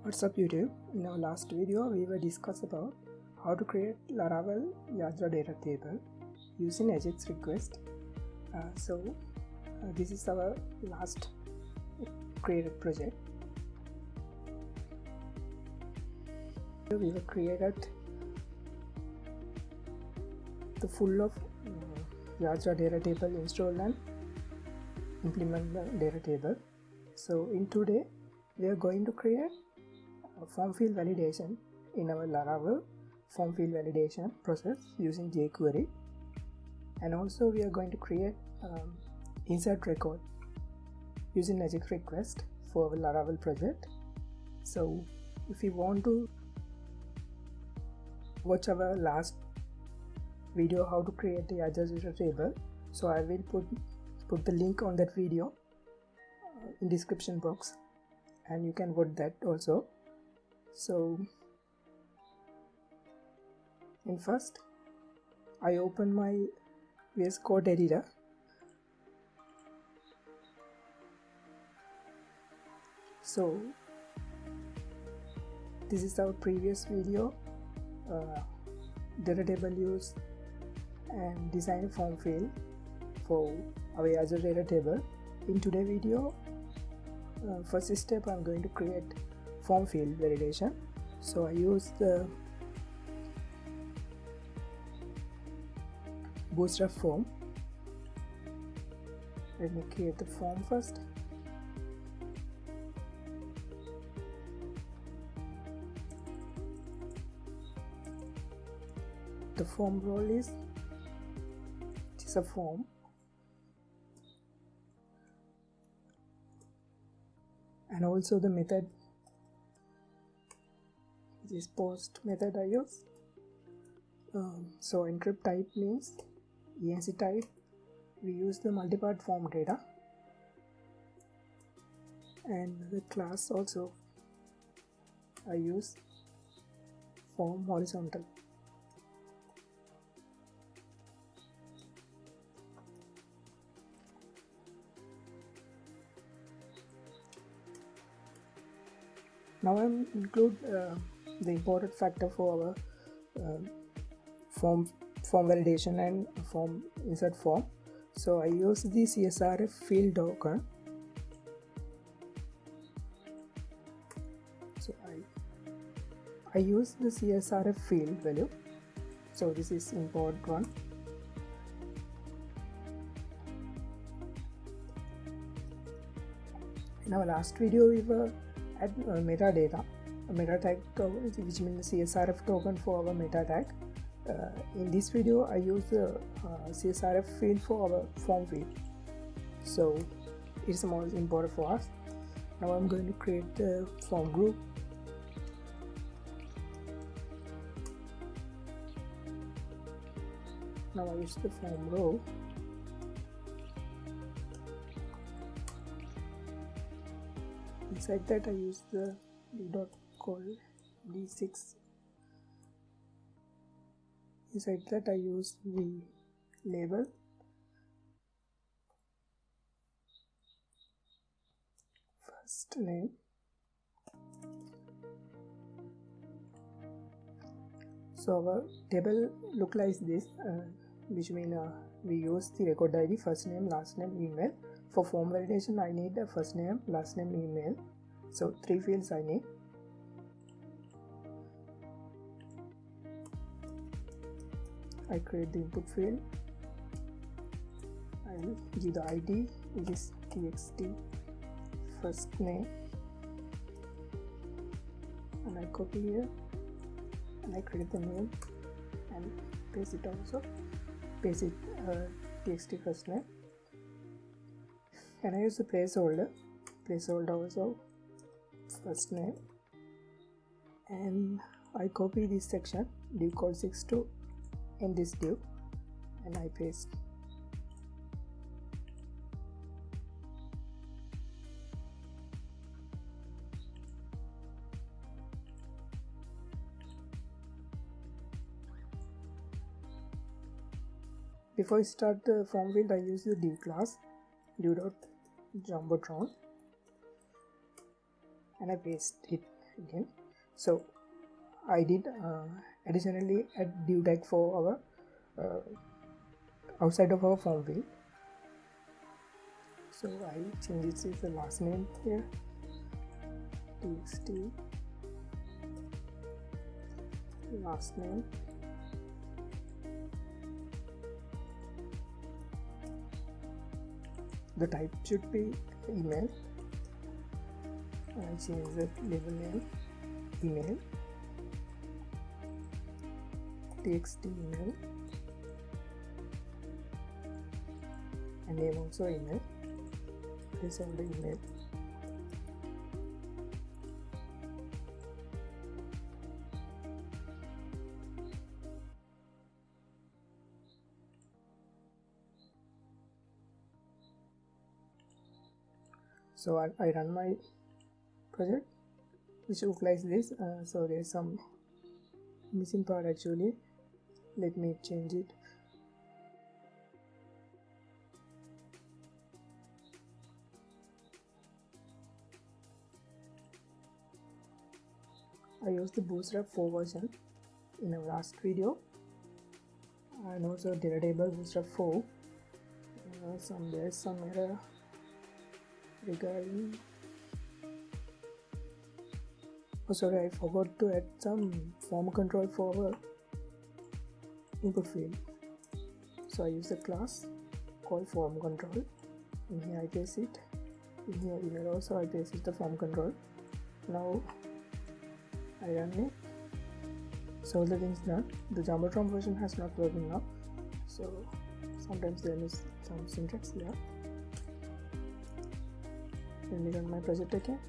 What's up YouTube? In our last video we were discussed about how to create Laravel Yajra DataTable using AJAX request. This is our last created project. We have created the full of Yajra DataTable install and implement the data table. So in today we are going to create a form field validation in our Laravel form field validation process using jQuery, and also we are going to create insert record using AJAX request for our Laravel project. So if you want to watch our last video how to create the Yajra data table, so I will put the link on that video in description box, and you can watch that also. So first I open my VS Code editor. So this is our previous video, data table use and design a form field for our Yajra data table. In today's video, first step I'm going to create form field validation. So I use the bootstrap form. Let me create the form first. The form role is a form, and also the method, this post method I use. So encrypt type means ENC type. We use the multipart form data, and the class also I use form horizontal. Now I include the important factor for our form validation and form insert form. So I use the CSRF field token. So I use the CSRF field value. So this is important one. In our last video we were at metadata, a meta tag token, which means the CSRF token for our meta tag. In this video I use the CSRF field for our form field, so it's the most important for us. Now I'm going to create the form group. Now I use the form row. Inside that I use the call d6. Inside that I use the label, first name, so our table look like this, which means we use the record ID, first name, last name, email. For form validation I need a first name, last name, email. So 3 fields I need. I create the input field. I will give the ID, which is txt first name, and I copy here and I create the name and paste it also. Paste it txt first name, and I use the placeholder also first name, and I copy this section div code 6 to in this div, and I paste. Before I start the form field, I use the div class div.jumbotron, and I paste it again. So I did additionally add div tag for our outside of our form field. So I change this is the last name here, txt last name, the type should be email. I change the label name email, txt email, and name also email. This is the email. So I run my project, which looks like this. So there's some missing part actually. Let me change it. I used the Bootstrap 4 version in our last video, and also DataTable Bootstrap 4. There's some error regarding. Oh, sorry, I forgot to add some form control for our input field. So I use a class called form control. In here I paste it. In here email also I paste it the form control. Now I run it. So the things done. The Jumbotron version has not working now. So sometimes there is some syntax there. Let me run my project again.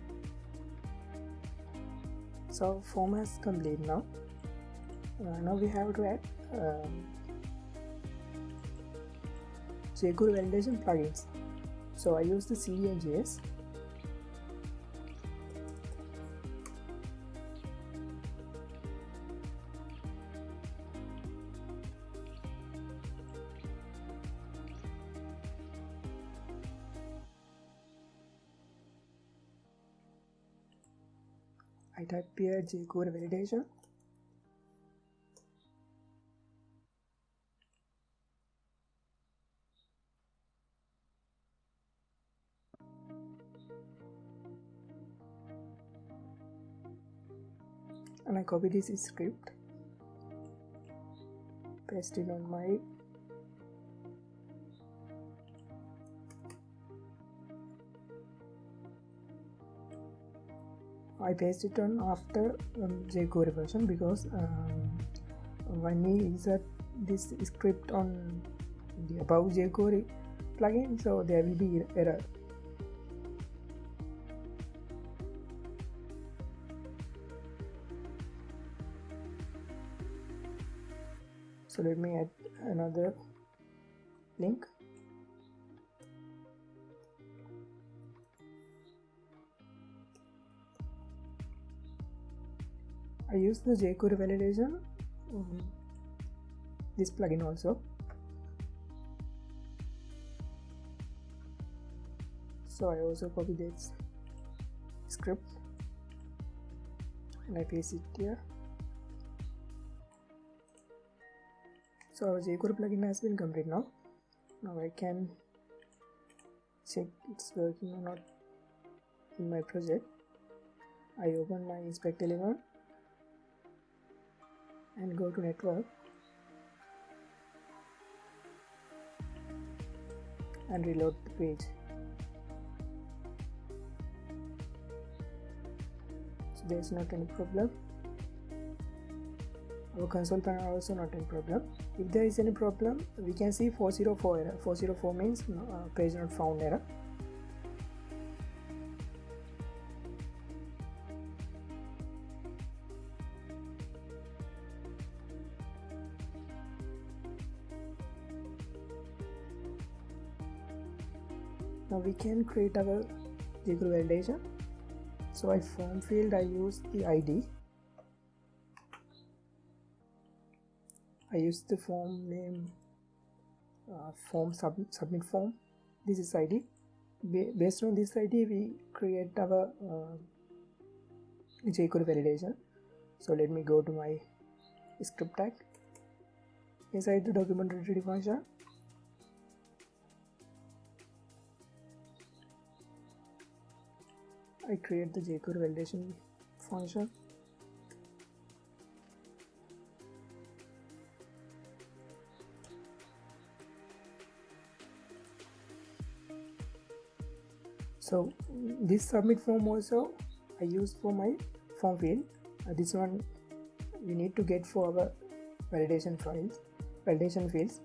So form has complete now. Now we have to add jQuery Validation plugins. So I use the CDN.js. I type here jQuery Validation. And I copy this script, paste it on my I paste it on after jQuery version, because when we insert this script on the above jQuery plugin, so there will be error. So let me add another link. I use the jQuery Validation, this plugin also. So I also copy this script and I paste it here. So our jQuery plugin has been complete now. Now I can check it's working or not in my project. I open my inspect element and go to network and reload the page. So there is not any problem. Our console panel also not any problem. If there is any problem, we can see 404 error. 404 means page not found error. Now we can create our jQuery validation. So I form field, I use the ID. I use the form name, form submit form. This is ID. Based on this ID, we create our jQuery Validation. So let me go to my script tag. Inside the document retrieve function, I create the jQuery Validation function. So this submit form also I use for my form field. This one we need to get for our validation fields.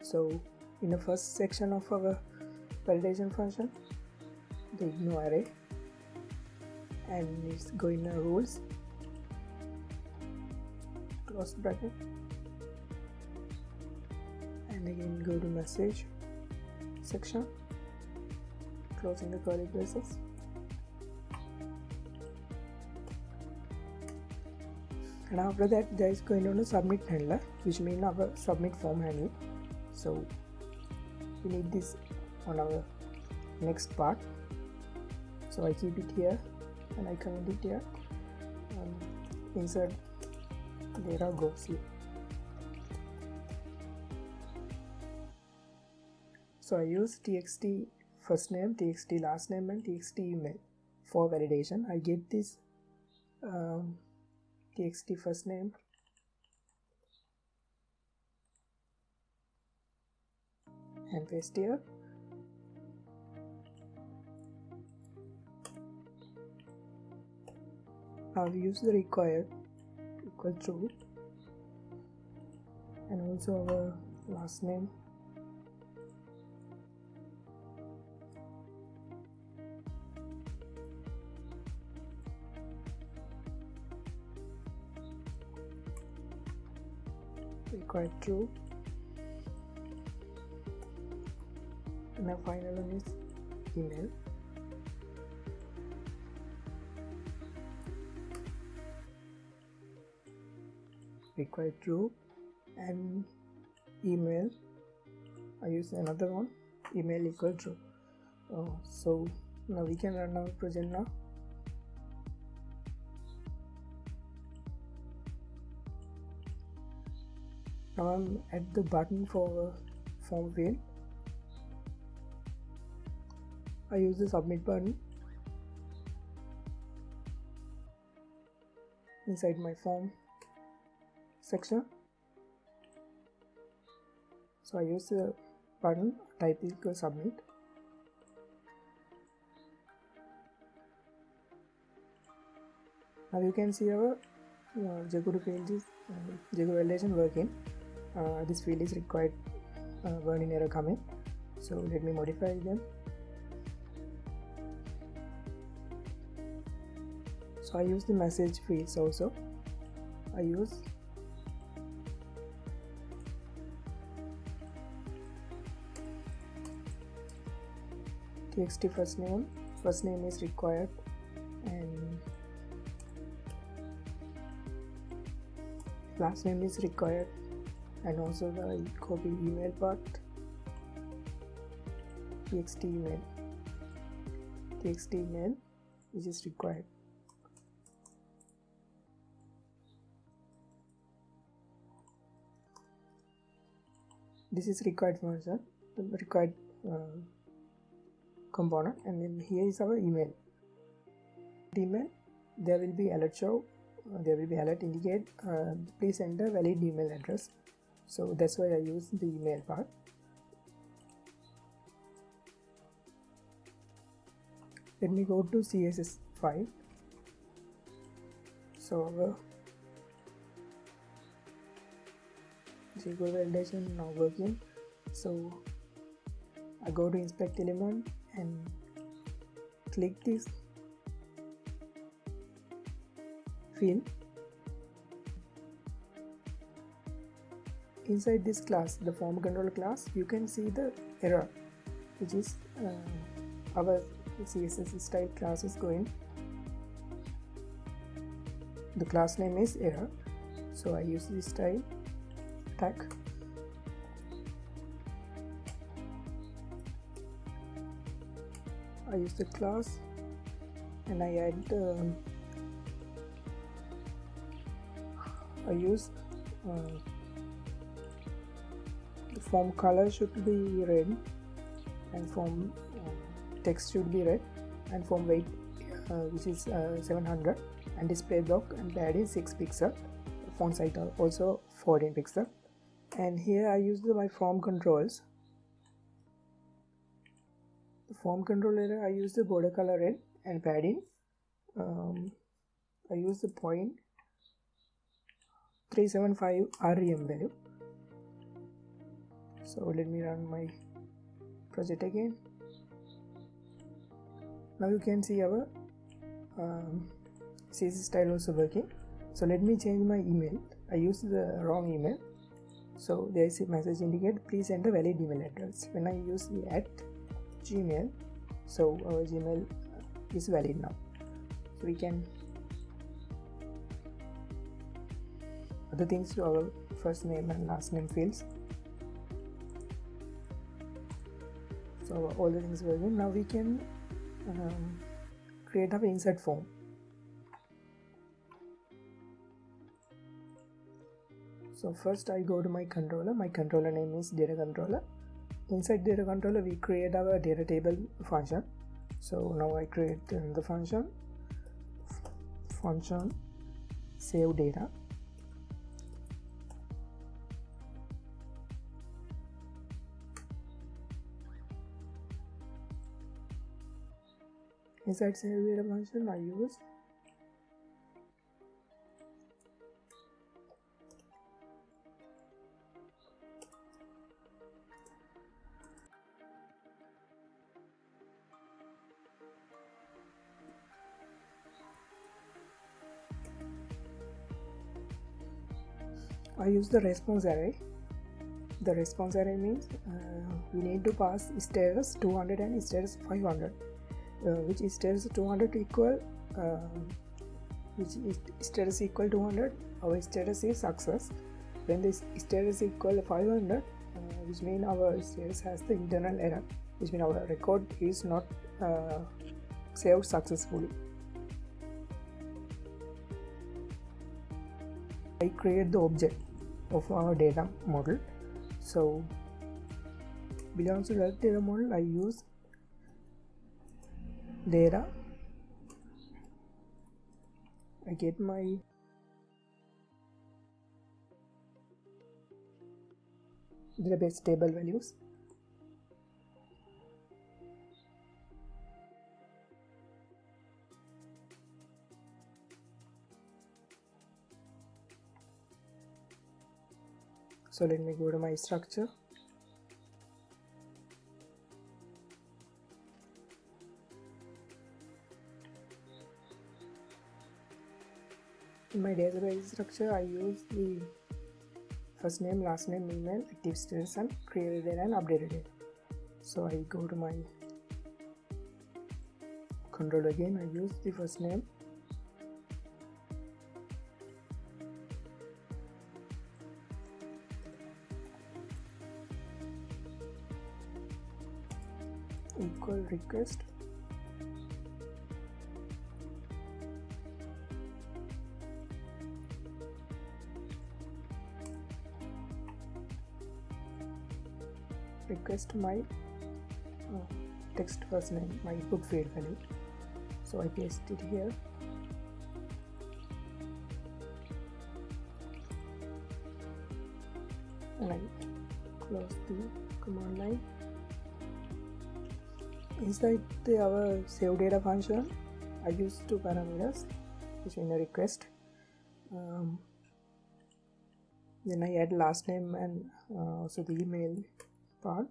So in the first section of our validation function, the ignore array, and it's going to rules, close bracket, and again go to message section, closing the curly braces. And after that there is going on a submit handler, which means our submit form handle. So we need this on our next part. So I keep it here and I comment it here, insert there goes here. So I use txt first name, txt last name, and txt email for validation. I get this txt first name and paste here. Now we use the required equal true, and also our last name, required true, and the final one is email. Required true and email. I use another one, email equal true. So now we can run our project now. Now I'm at the button for form field. I use the submit button inside my form section. So I use the button, type equal submit. Now you can see our jQuery field is jQuery validation working. This field is required warning error coming. So let me modify them. So I use the message fields also. I use txt first name is required, and last name is required, and also the copy email part, txt email which is required. This is required function, the required component, and then here is our email. There will be alert show, there will be alert indicate please enter valid email address. So that's why I use the email part. Let me go to CSS file. So our jQuery validation now working. So I go to inspect element and click this field. Inside this class, the form controller class, you can see the error, which is our CSS style class is going. The class name is error, so I use this style tag. I use the class and I add I use the form color should be red, and form text should be red, and form weight which is 700, and display block and padding 6 pixel, font size also 14 pixel. And here I use my form controls. The form controller, I use the border color red, and padding I use the 0.375 rem value. So let me run my project again. Now you can see our CSS style also working. So let me change my email. I used the wrong email, so there is a message indicate please enter valid email address. When I use the @gmail, so our Gmail is valid now. So we can other things to our first name and last name fields. So all the things working. Now we can create our insert form. So first I go to my controller. My controller name is data controller. Inside data controller we create our data table function. So now I create the function save data. Inside save data function I use the response array. The response array means we need to pass status 200 and status 500. Which is status 200 equal which is status equal 200, our status is success. When this status equal 500, which means our status has the internal error, which means our record is not saved successfully. I create the object of our data model. So belongs to that data model, I use data. I get my database table values. So let me go to my structure. In my database structure, I use the first name, last name, email, active status, and created data and updated data. So I go to my control again. I use the first name, equal request, request my text first name, my input field value. So I paste it here. And I close the command line. Inside our save data function, I use two parameters, which in a request. Then I add last name and also the email part.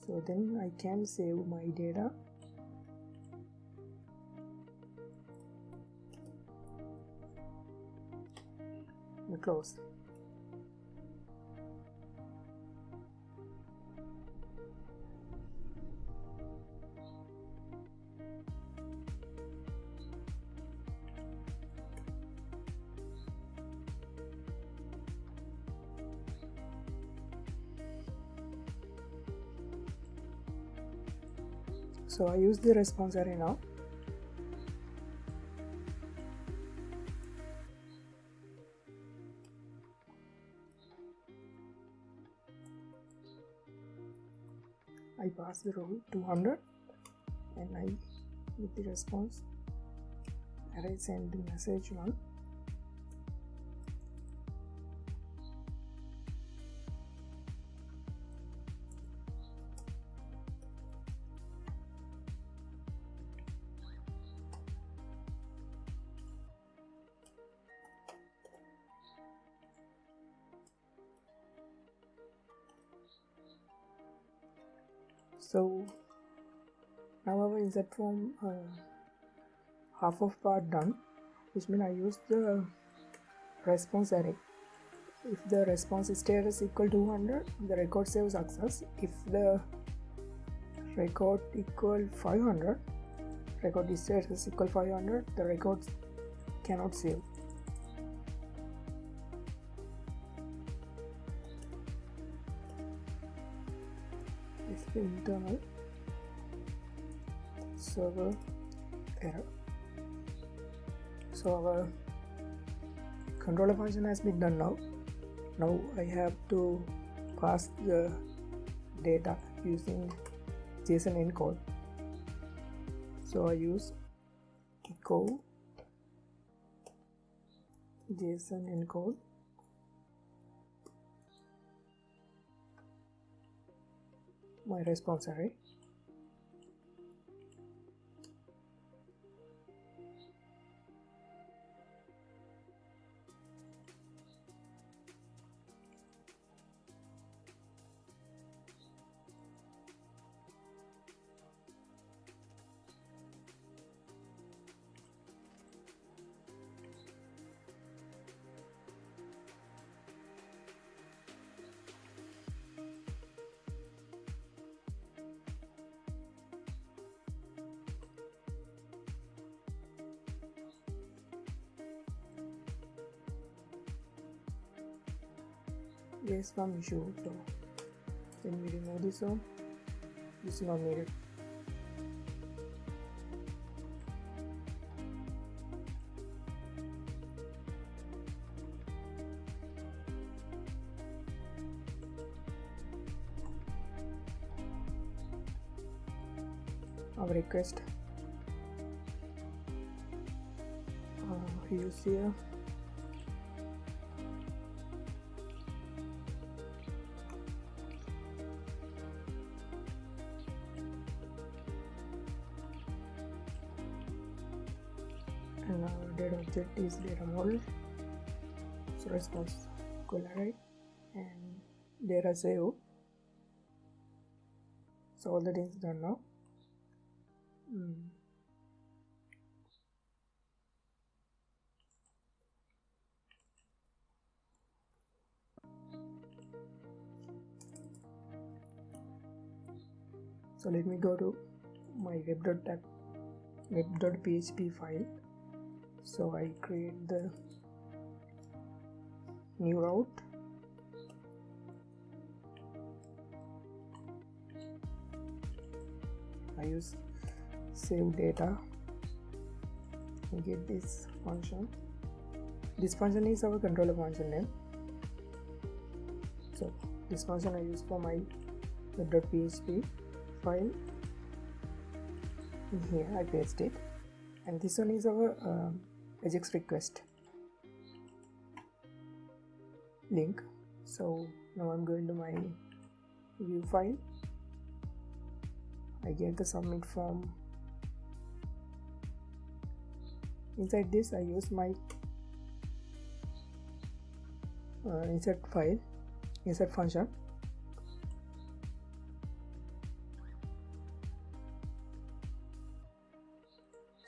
So then I can save my data. And close. So I use the response array now. I pass the row 200 and I with the response array send the message 1. So now our insert form half of part done, which means I use the response array. If the response status equal to 200, the record saves success. If the record equal 500, record status equal 500, the record cannot save. This is the internal server error. So our controller function has been done now. Now I have to pass the data using JSON encode. So I use echo JSON encode my response array. There is some issue, so when we remove this one, this is not needed. Our request use here. And our data object is data model, so response equal array and data save. So all the things done now. So let me go to my web.php file. So I create the new route. I use save data and get this function. This function is our controller function name. So this function I use for my web.php file. In here I paste it, and this one is our AJAX request link. So now I'm going to my view file. I get the submit form. Inside this I use my insert function.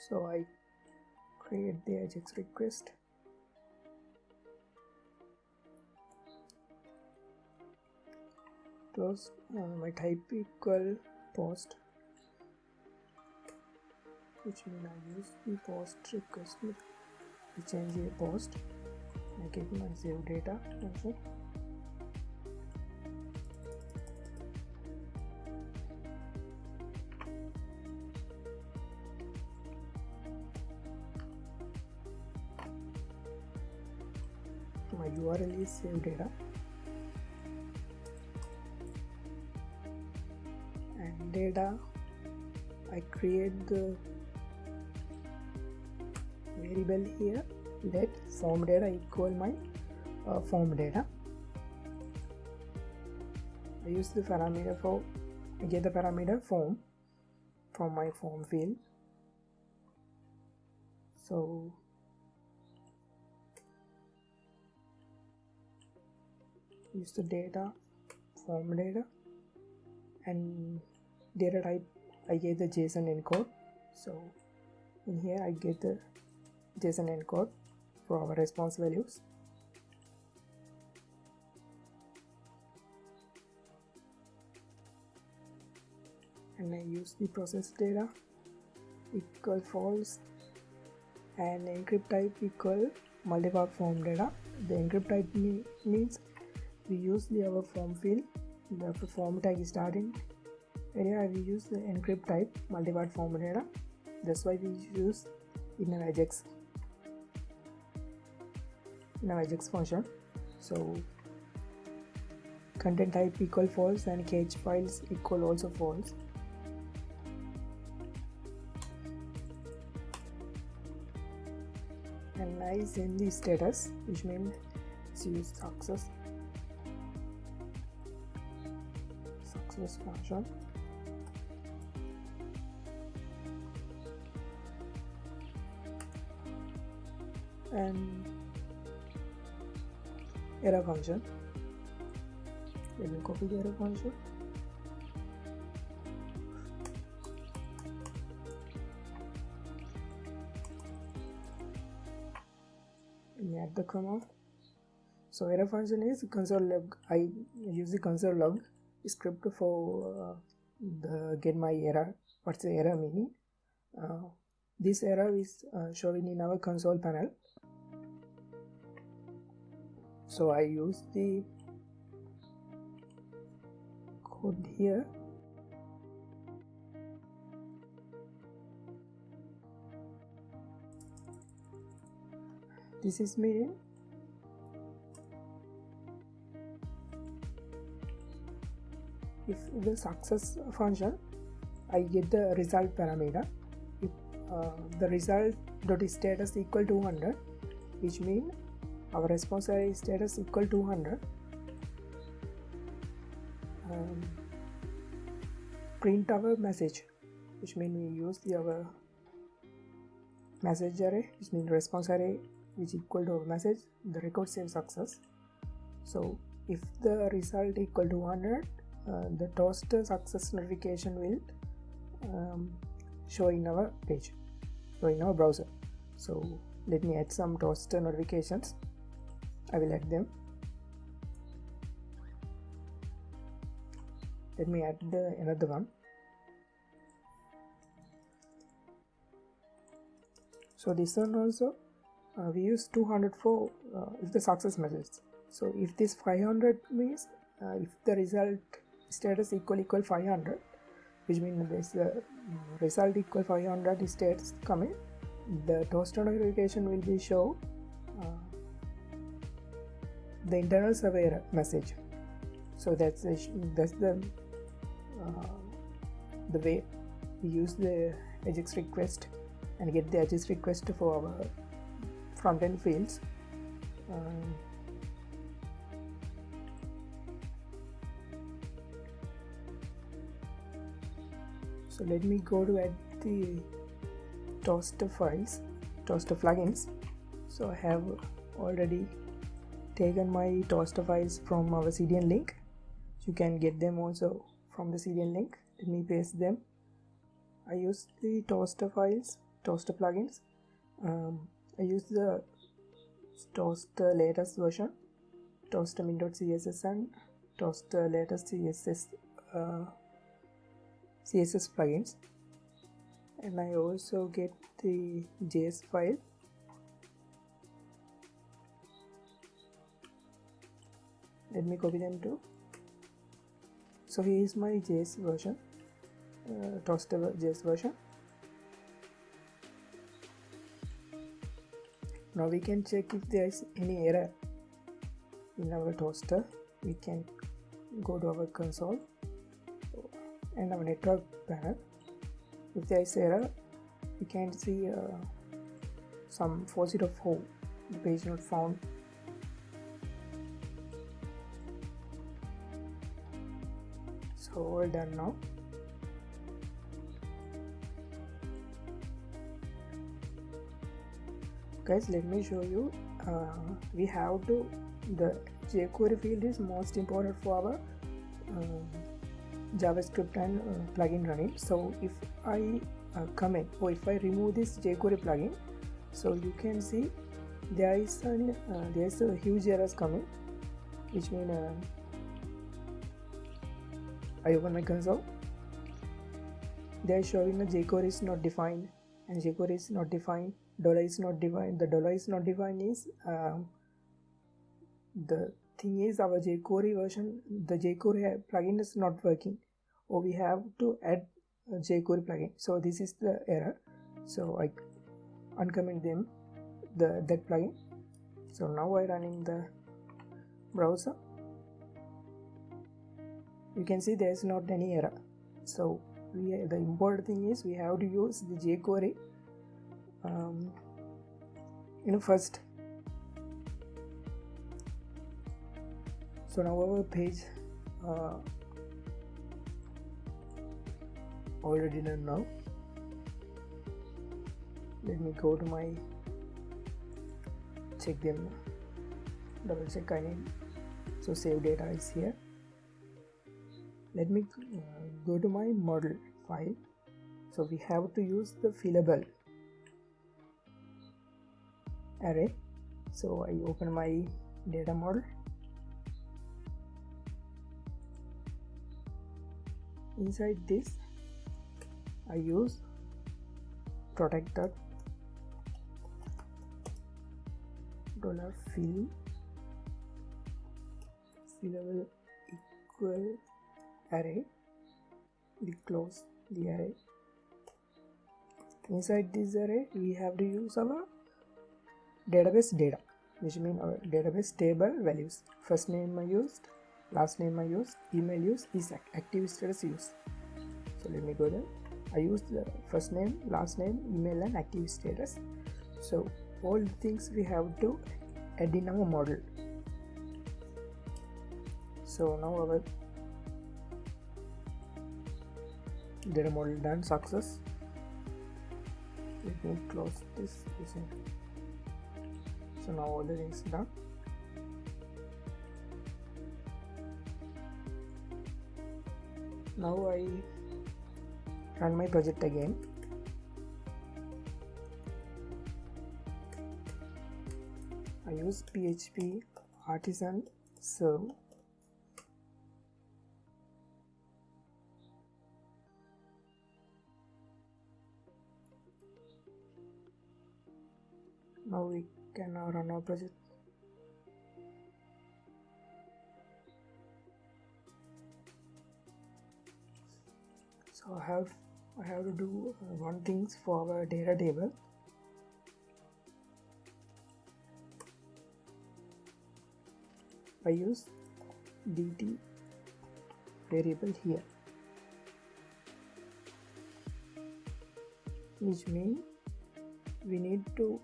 So I create the AJAX request. Close my type equal post, which means I use the post request. I change a post. I get my save data also. my URL is save data, and data, I create the variable here, let form data equal my form data. I use the parameter for, I get the parameter form from my form field. So use the data, form data, and data type, I get the JSON encode. So in here I get the JSON encode for our response values. And I use the process data equal false and encrypt type equal multi-part form data. The encrypt type means we use our form field, the form tag is starting area, we use the encrypt type multi-part form data. That's why we use in an AJAX function. So content type equal false and cache files equal also false. And I send the status, which means it's use success function. And error function. Let me copy the error function. Let me add the comma. So error function is console log. I use the console log script for the get my error. What's the error meaning? This error is showing in our console panel. So I use the code here. This is meaning if the success function, I get the result parameter. If the result dot status equal to 100, which means our response array status equal to 100, print our message, which means we use our message array, which means response array which equal to our message, the record save success. So if the result equal to 100, the toaster success notification will show in our page, show in our browser. So let me add some toaster notifications. I will add them. Let me add another one. So this one also we use 200 for if the success message. So if this 500 means if the result status equal 500, which means this result equal 500 status coming, the toaster notification will be show the internal server error message. So that's the way we use the AJAX request and get the AJAX request for our front-end fields. So let me go to add the toaster files, toaster plugins. So I have already taken my toaster files from our CDN link. You can get them also from the CDN link. Let me paste them. I use the toaster files, toaster plugins. I use the toaster latest version, toaster min.css and toaster latest CSS plugins, and I also get the JS file. Let me copy them too. So here is my JS version, toaster JS version. Now we can check if there is any error in our toaster, we can go to our console and our network panel. If there is error, we can see some 404 page not found. So all done now. Guys, let me show you. We have to, the jQuery field is most important for our JavaScript and plugin running. So if I comment or if I remove this jQuery plugin, so you can see there is a huge errors coming, which means I open my console. They are showing the jQuery is not defined and jQuery is not defined. Dollar is not defined. The dollar is not defined is the thing is our jQuery version, the jQuery plugin is not working, or we have to add a jQuery plugin. So this is the error. So I uncomment them that plugin. So now I running the browser. You can see there is not any error. So the important thing is we have to use the jQuery first. So now our page already done now. Let me go to my check them, double check I need. So save data is here. Let me go to my model file. So we have to use the fillable array. So I open my data model. Inside this I use protected $fill fillable equal array. We close the array. Inside this array we have to use our database data, which means our database table values. First name I used, last name I used, email used, is active status used. So let me go there. I used the first name, last name, email and active status. So all the things we have to add in our model. So now our data model done, success. Let me close this. So now all the things done. Now I run my project again. I use PHP artisan serve. Now we can run our project. So I have to do one things for our data table. I use dt variable here, which means we need to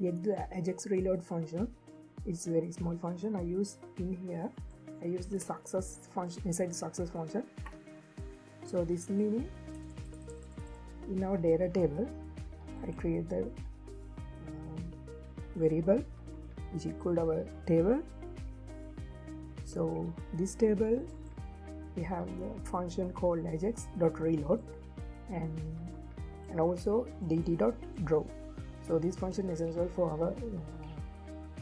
get the AJAX reload function. It's a very small function. I use in here. I use the success function inside the success function. So this meaning in our data table, I create the variable which equal our table. So this table we have the function called AJAX.reload and also dt.draw. So this function is essential for our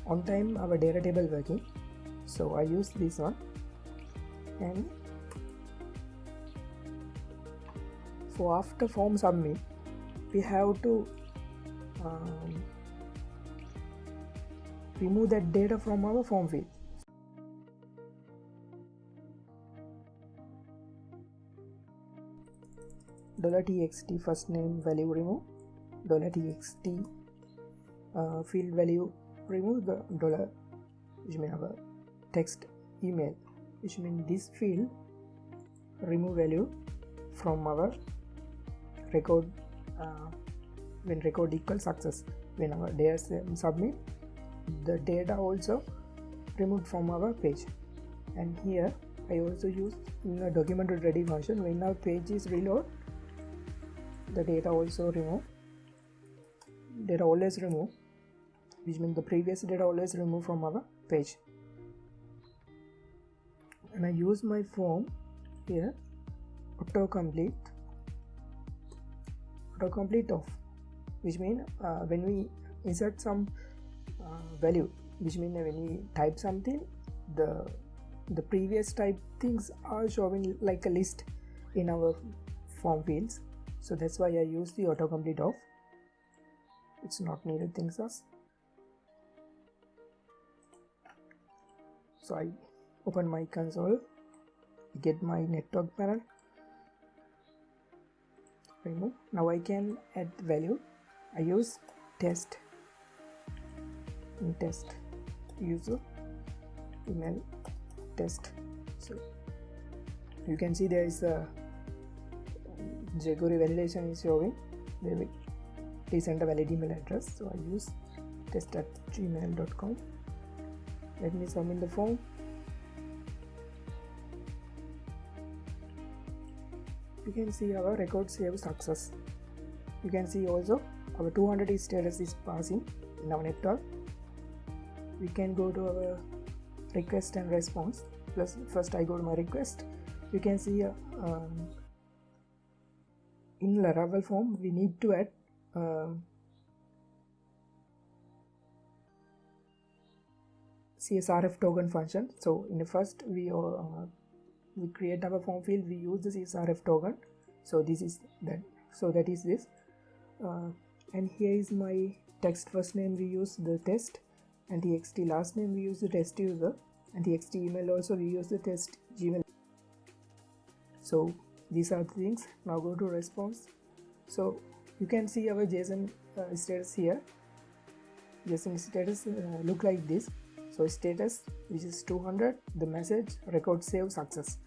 on time our data table working. So I use this one, and for after form submit we have to remove that data from our form field. $txt first name value remove, $txt field value, remove the dollar, which means our text email, which means this field remove value from our record when record equals success. When our data submit, the data also removed from our page. And here I also use in a documented ready function. When our page is reload, the data also remove, data always remove, which means the previous data always remove from our page. And I use my form here, autocomplete off, which means when we insert some value, which means when we type something, the previous type things are showing like a list in our form fields. So that's why I use the autocomplete off. It's not needed things as. So I open my console, get my network panel, remove. Now I can add value. I use test user email test. So you can see there is a jQuery validation is showing. Please enter valid email address. So I use test@gmail.com. Let me submit the form. You can see our record save success. You can see also our 200 status is passing in our network. We can go to our request and response. Plus, first I go to my request. You can see in Laravel form we need to add CSRF token function. So in the first we create our form field, we use the CSRF token. So this is that. So that is this. And here is my text first name, we use the test, and txt last name we use the test user, and txt email also we use the test gmail. So these are the things. Now go to response. So you can see our JSON status here. JSON status look like this. So status, which is 200, the message record save success.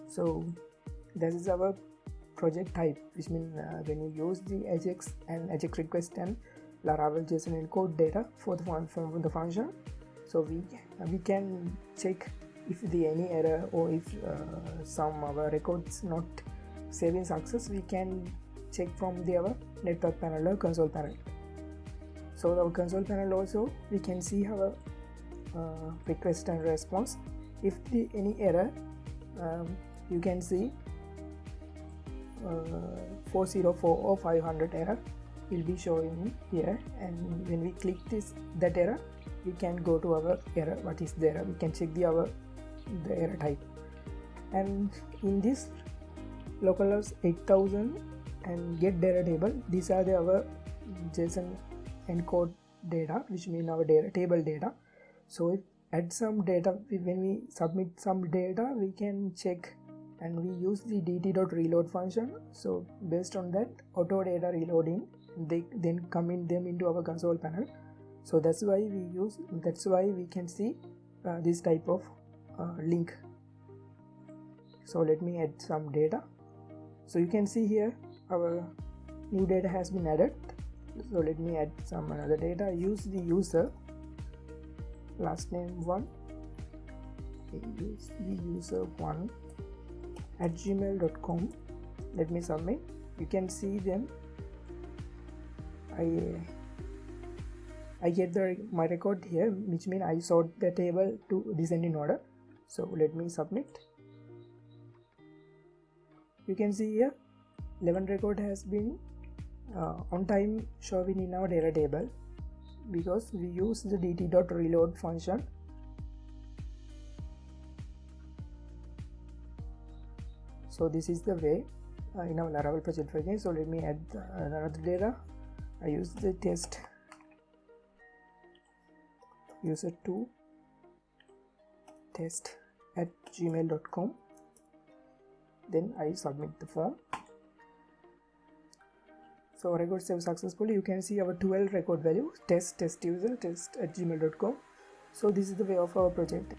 So this is our project type, which means when you use the AJAX and AJAX request and Laravel JSON encode data for the function, so we can check if the any error or if some our records not saving success, we can check from our network panel or console panel. So our console panel also we can see our request and response. If any error, you can see 404 or 500 error will be showing here, and when we click that error, we can go to our error, what is the error, we can check the error type. And in this localhost 8000 and get data table, these are our JSON encode data, which mean our table data. So if add some data, when we submit some data, we can check, and we use the dt.reload function. So based on that, auto data reloading, they then come in them into our console panel. So that's why we can see this type of link. So let me add some data. So you can see here our new data has been added. So let me add some another data. Use the user last name 1, use the user 1 at gmail.com. Let me submit. You can see them. I get my record here, which means I sort the table to descending order. So let me submit. You can see here 11 record has been on time showing in our data table, because we use the dt.reload function. So this is the way in our Laravel project again. So let me add another data. I use the test user 2 test at gmail.com. Then I submit the form. So record saved successfully. You can see our 12 record value, test user, test@gmail.com. So this is the way of our project.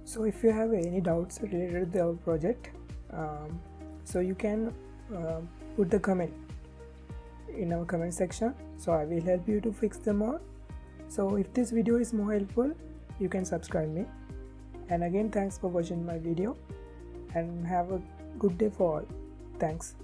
So if you have any doubts related to our project, so you can put the comment in our comment section, so I will help you to fix them all. So if this video is more helpful, you can subscribe me. And again, thanks for watching my video, and have a good day for all. Thanks.